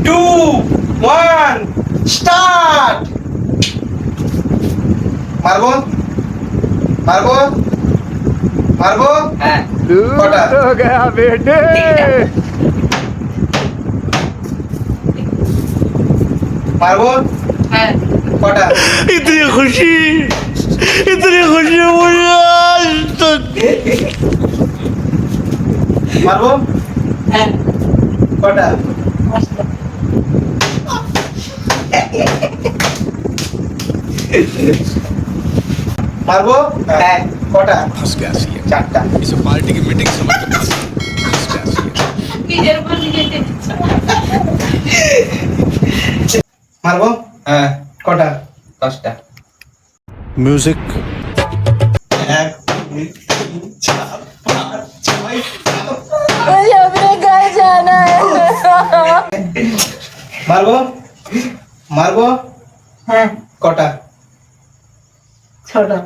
2 1 start. মারবো মারবো মারবো। হ্যাঁ কটা? हो गया बेटे। মারবো। হ্যাঁ কটা? इतनी खुशी मुझे आज तक। মারবো। হ্যাঁ কটা? পাঁচটা মারবো। হ্যাঁ কটা? फंस गया सीएम। চারটা। इसे पार्टी की मीटिंग समझ के फंस गया सीएम। নিজের উপর নিজে দিচ্ছ। মারবো। হ্যাঁ কটা? 10টা म्यूजिक 1 2 3 4 5 6 मुझे अपने घर जाना है। মারবো মারবো। হ্যাঁ কটা? 6টা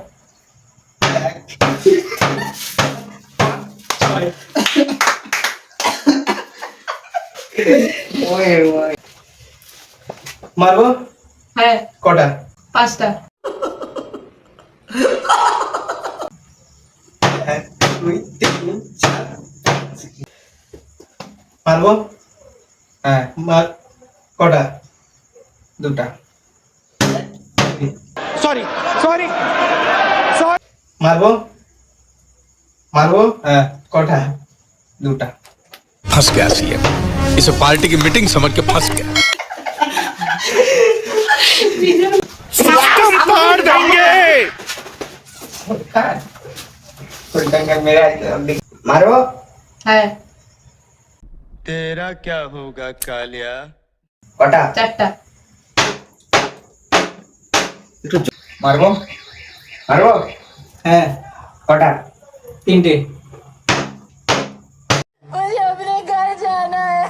1 ওই মারবো। হ্যাঁ কটা? 5টা 1 2 3 4 মারবো। হ্যাঁ মার। কটা? 2টা सॉरी सॉरी মারবো মারবো। হ্যাঁ কটা? 2টা फंस गया सीएम। इसे पार्टी की मीटिंग समझ के फंस गया। मार देंगे। मेरा मारो হ্যাঁ तेरा क्या होगा कालिया। কটা 4টা মারবো মারবো হ্যাঁ। কটা 3টে मुझे अपने घर जाना है।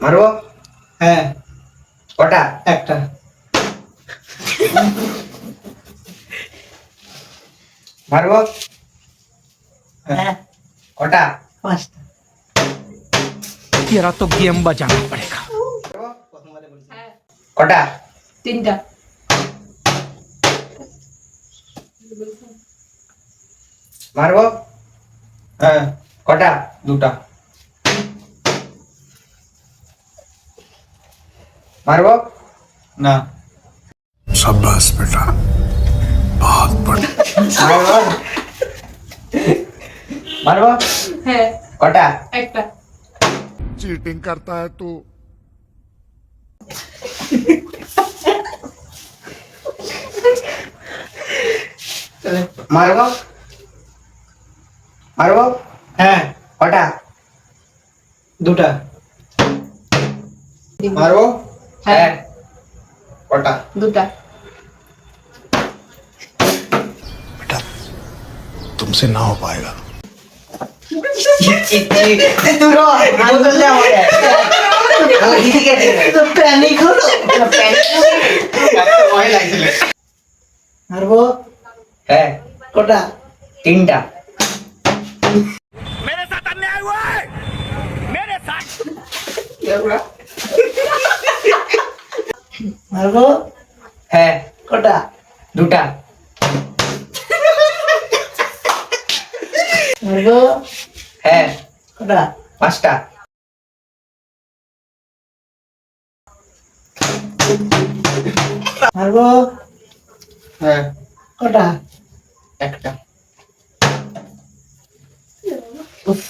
মারবো হ্যাঁ। কটা একটা। মারবো হ্যাঁ। কটা 5টা। तेरा तो गेम बजाना पड़ेगा। প্রথমবারে বলছি। কটা 3টা মারবো হ্যাঁ। কটা 2টা মারবো না। शाबाश बेटा बहुत बढ़िया। মারবো মারবো है কটা একটা चीटिंग करता है तू। মারবো মারবো হ্যাঁ। কটা 2টা। মারবো হ্যাঁ কটা 2টা बेटा तुमसे ना हो पाएगा। দূরো বদল দে আমাকে ঠিক আছে তো প্যানিক হলো এত ভয় লাগছিল। মারবো হ্যাঁ কটা? 3টা मेरे साथ अन्याय हुआ है मेरे साथ। মারবো। হ্যাঁ কটা? 2টা মারবো। হ্যাঁ কটা? 5টা মারবো। হ্যাঁ কটা? একটা উফ।